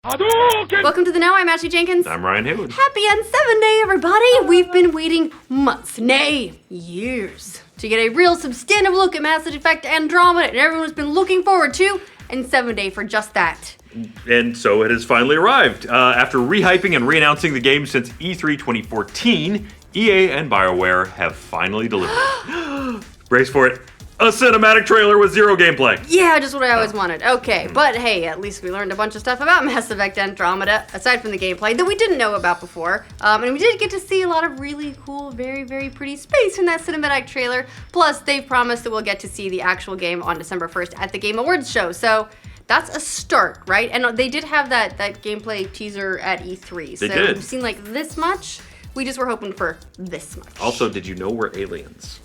Welcome to the Now. I'm Ashley Jenkins. I'm Ryan Haywood. Happy N7 Day, everybody! We've been waiting months, nay, years, to get a real substantive look at Mass Effect Andromeda, and everyone's been looking forward to N7 Day for just that. And so it has finally arrived. After rehyping and re-announcing the game since E3 2014, EA and BioWare have finally delivered. Brace for it. A cinematic trailer with zero gameplay. Yeah, just what I always wanted. Okay, but hey, at least we learned a bunch of stuff about Mass Effect Andromeda, aside from the gameplay, that we didn't know about before. And we did get to see a lot of really cool, very, very pretty space in that cinematic trailer. Plus, they've promised that we'll get to see the actual game on December 1st at the Game Awards show. So that's a start, right? And they did have that gameplay teaser at E3. They did. We've seen like this much. We just were hoping for this much. Also, did you know we're aliens?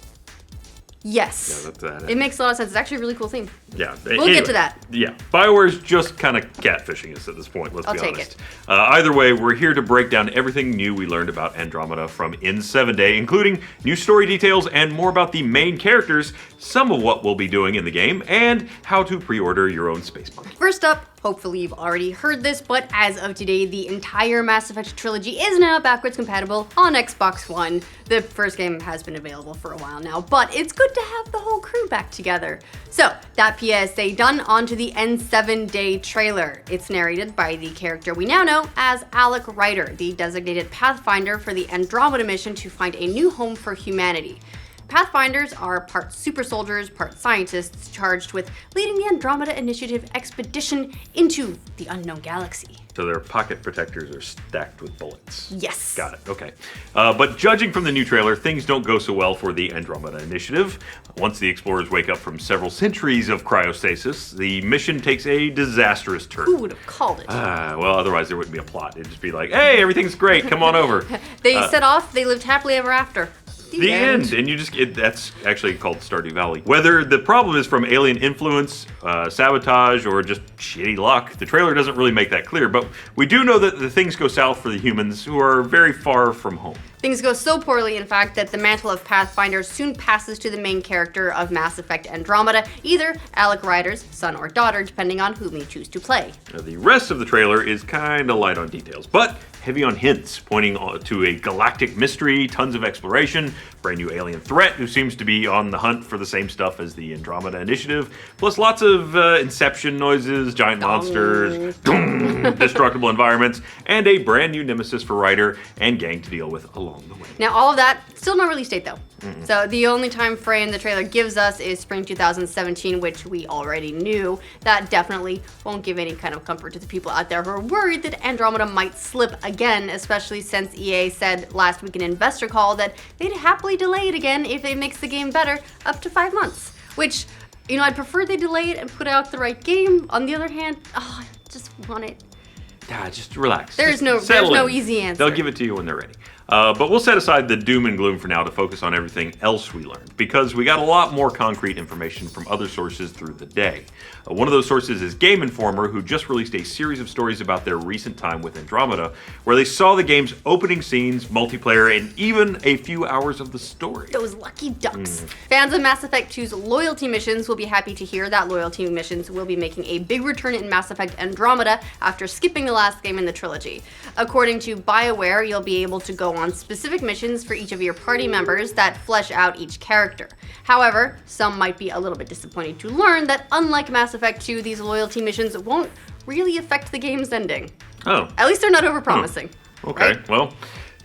Yes. Yeah, that's it makes a lot of sense. It's actually a really cool theme. Yeah. We'll get to that. Yeah. BioWare's just kind of catfishing us at this point, let's be honest. I'll take it. Either way, we're here to break down everything new we learned about Andromeda from N7 Day, including new story details and more about the main characters, some of what we'll be doing in the game, and how to pre-order your own space monkey. First up, hopefully you've already heard this, but as of today, the entire Mass Effect trilogy is now backwards compatible on Xbox One. The first game has been available for a while now, but it's good to have the whole crew back together. So, that PSA done, onto the N7 Day trailer. It's narrated by the character we now know as Alec Ryder, the designated Pathfinder for the Andromeda mission to find a new home for humanity. Pathfinders are part super soldiers, part scientists charged with leading the Andromeda Initiative expedition into the unknown galaxy. So their pocket protectors are stacked with bullets. Yes. Got it, okay. But judging from the new trailer, things don't go so well for the Andromeda Initiative. Once the explorers wake up from several centuries of cryostasis, the mission takes a disastrous turn. Who would have called it? Well, otherwise there wouldn't be a plot. It'd just be like, hey, everything's great, come on over. They set off, they lived happily ever after. The end. And you just that's actually called Stardew Valley. Whether the problem is from alien influence, sabotage, or just shitty luck, the trailer doesn't really make that clear, but we do know that the things go south for the humans who are very far from home. Things go so poorly, in fact, that the mantle of Pathfinder soon passes to the main character of Mass Effect Andromeda, either Alec Ryder's son or daughter, depending on whom you choose to play. Now, the rest of the trailer is kind of light on details, but heavy on hints, pointing to a galactic mystery, tons of exploration, brand new alien threat who seems to be on the hunt for the same stuff as the Andromeda Initiative, plus lots of Inception noises, giant monsters, destructible environments, and a brand new nemesis for Ryder and gang to deal with along the way. Now, all of that, still no release date though. So the only time frame the trailer gives us is spring 2017, which we already knew. That definitely won't give any kind of comfort to the people out there who are worried that Andromeda might slip again, especially since EA said last week in an investor call that they'd happily delay it again if it makes the game better, up to 5 months. Which, I'd prefer they delay it and put out the right game. On the other hand, I just want it. Just relax. There's no easy answer. They'll give it to you when they're ready. But we'll set aside the doom and gloom for now to focus on everything else we learned, because we got a lot more concrete information from other sources through the day. One of those sources is Game Informer, who just released a series of stories about their recent time with Andromeda, where they saw the game's opening scenes, multiplayer, and even a few hours of the story. Those lucky ducks. Fans of Mass Effect 2's loyalty missions will be happy to hear that loyalty missions will be making a big return in Mass Effect Andromeda after skipping the last game in the trilogy. According to BioWare, you'll be able to go on specific missions for each of your party members that flesh out each character. However, some might be a little bit disappointed to learn that unlike Mass Effect 2, these loyalty missions won't really affect the game's ending. Oh. At least they're not overpromising. Okay, right? Well,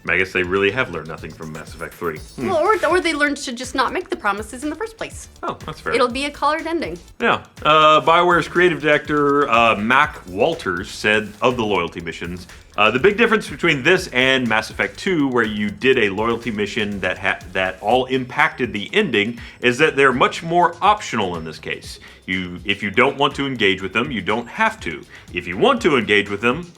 I guess they really have learned nothing from Mass Effect 3. Well, or they learned to just not make the promises in the first place. Oh, that's fair. It'll be a colored ending. Yeah. BioWare's creative director, Mac Walters, said of the loyalty missions, the big difference between this and Mass Effect 2, where you did a loyalty mission that all impacted the ending, is that they're much more optional in this case. If you don't want to engage with them, you don't have to. If you want to engage with them,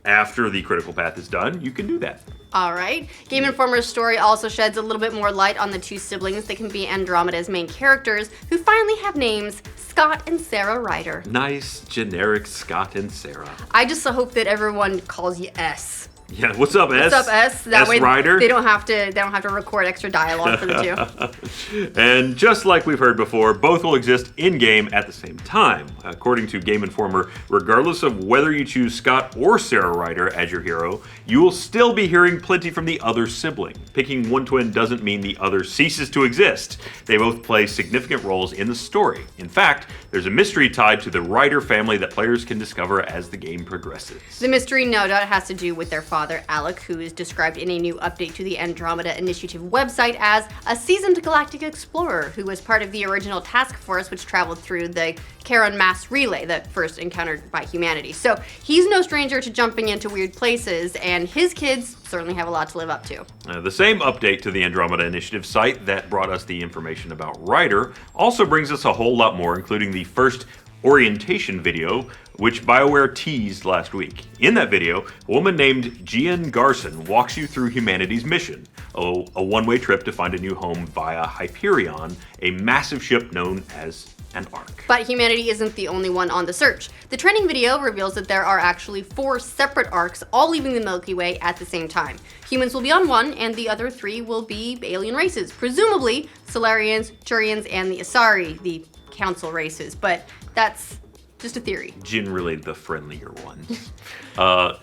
after the critical path is done, you can do that. All right. Game Informer's story also sheds a little bit more light on the two siblings that can be Andromeda's main characters, who finally have names, Scott and Sarah Ryder. Nice, generic Scott and Sarah. I just hope that everyone calls you S. Yeah, what's up, S? What's up, S? That way Ryder. they don't have to record extra dialogue for the two. And just like we've heard before, both will exist in-game at the same time. According to Game Informer, regardless of whether you choose Scott or Sarah Ryder as your hero, you will still be hearing plenty from the other sibling. Picking one twin doesn't mean the other ceases to exist. They both play significant roles in the story. In fact, there's a mystery tied to the Ryder family that players can discover as the game progresses. The mystery no doubt has to do with their father, Alec, who is described in a new update to the Andromeda Initiative website as a seasoned galactic explorer who was part of the original task force which traveled through the Charon mass relay that first encountered by humanity. So he's no stranger to jumping into weird places, and his kids certainly have a lot to live up to. The same update to the Andromeda Initiative site that brought us the information about Ryder also brings us a whole lot more, including the first orientation video, which BioWare teased last week. In that video, a woman named Gian Garson walks you through humanity's mission, a one-way trip to find a new home via Hyperion, a massive ship known as an Ark. But humanity isn't the only one on the search. The training video reveals that there are actually 4 separate arcs, all leaving the Milky Way at the same time. Humans will be on one, and the other 3 will be alien races, presumably Solarians, Turians, and the Asari, the council races, but that's just a theory. Generally the friendlier ones.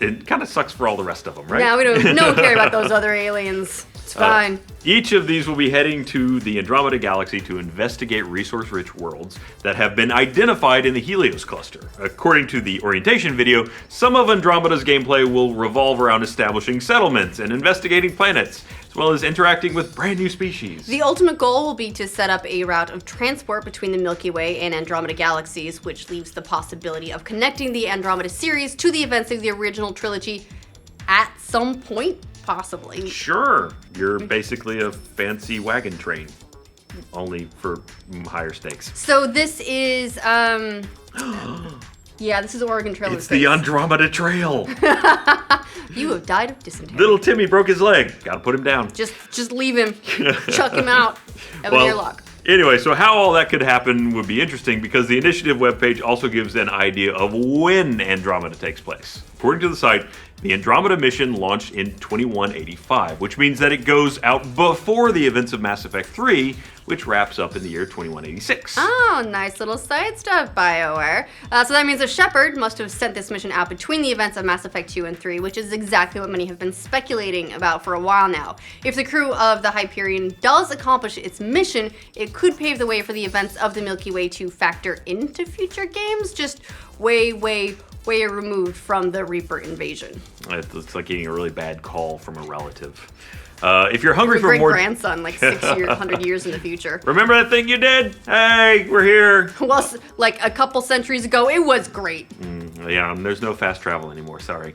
It kind of sucks for all the rest of them, right? Yeah, no one care about those other aliens. It's fine. Each of these will be heading to the Andromeda Galaxy to investigate resource-rich worlds that have been identified in the Helios cluster. According to the orientation video, some of Andromeda's gameplay will revolve around establishing settlements and investigating planets, as well as interacting with brand new species. The ultimate goal will be to set up a route of transport between the Milky Way and Andromeda galaxies, which leaves the possibility of connecting the Andromeda series to the events of the original trilogy at some point, possibly. Sure. You're basically a fancy wagon train, only for higher stakes. So this is, yeah, this is Oregon Trail. It's the Andromeda Trail. You have died of dysentery. Little Timmy broke his leg. Gotta put him down. Just leave him. Chuck him out of an airlock. Anyway, so how all that could happen would be interesting because the initiative webpage also gives an idea of when Andromeda takes place. According to the site, the Andromeda mission launched in 2185, which means that it goes out before the events of Mass Effect 3, which wraps up in the year 2186. Oh, nice little side stuff, BioWare. So that means a Shepard must have sent this mission out between the events of Mass Effect 2 and 3, which is exactly what many have been speculating about for a while now. If the crew of the Hyperion does accomplish its mission, it could pave the way for the events of the Milky Way to factor into future games, just way removed from the Reaper invasion. It's like getting a really bad call from a relative. If you're hungry for more... grandson, like 600 years in the future. Remember that thing you did? Hey, we're here. Well, like a couple centuries ago, it was great. Yeah, there's no fast travel anymore, sorry.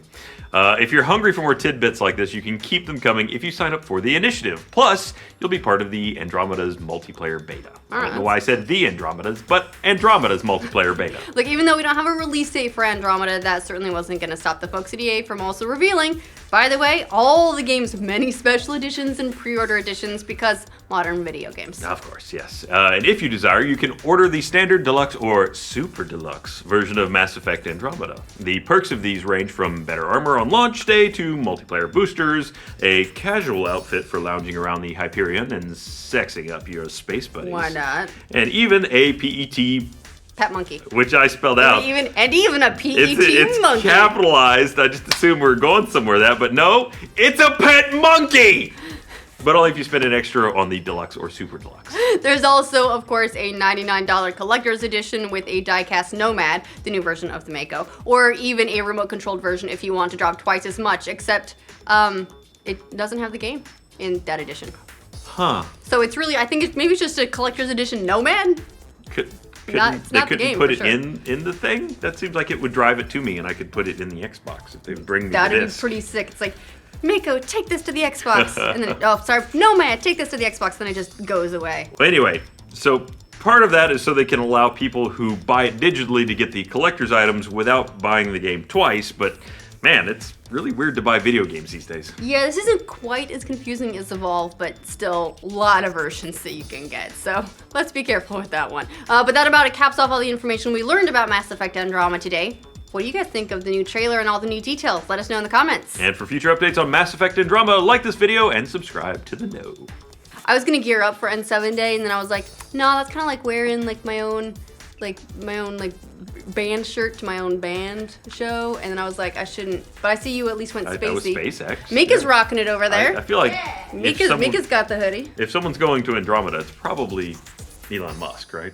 If you're hungry for more tidbits like this, you can keep them coming if you sign up for the initiative. Plus, you'll be part of the Andromeda's multiplayer beta. I don't know why I said the Andromeda's, but Andromeda's multiplayer beta. Look, even though we don't have a release date for Andromeda, that certainly wasn't going to stop the folks at EA from also revealing, by the way, all the game's many special editions and pre-order editions because modern video games. Of course, yes. And if you desire, you can order the standard deluxe or super deluxe version of Mass Effect Andromeda. The perks of these range from better armor on launch day to multiplayer boosters, a casual outfit for lounging around the Hyperion and sexing up your space buddies. Why not? And even a PET Pet monkey. Which I spelled out. Even a PET it's monkey. Capitalized. I just assumed we were going somewhere with that, but no, it's a pet monkey! But only if you spend an extra on the deluxe or super deluxe. There's also, of course, a $99 collector's edition with a die-cast Nomad, the new version of the Mako, or even a remote-controlled version if you want to drop twice as much, except it doesn't have the game in that edition. Huh. So it's really, I think maybe it's just a collector's edition Nomad. They couldn't put it in the thing? That seems like it would drive it to me, and I could put it in the Xbox if they would bring me That'd this. be pretty sick. It's like, Mako, take this to the Xbox. And then, oh, sorry, Nomad, take this to the Xbox. Then it just goes away. Well, anyway, so part of that is so they can allow people who buy it digitally to get the collector's items without buying the game twice, but man, it's really weird to buy video games these days. Yeah, this isn't quite as confusing as Evolve, but still a lot of versions that you can get. So let's be careful with that one. But that about it caps off all the information we learned about Mass Effect Andromeda today. What do you guys think of the new trailer and all the new details? Let us know in the comments. And for future updates on Mass Effect Andromeda, like this video and subscribe to the know. I was gonna gear up for N7 Day, and then I was like, no, that's kind of like wearing like my own band shirt to my own band show, and then I was like, I shouldn't. But I see you at least went spacey. That was SpaceX. Mika's rocking it over there. I feel like Mika's got the hoodie. if someone's going to Andromeda, it's probably Elon Musk, right?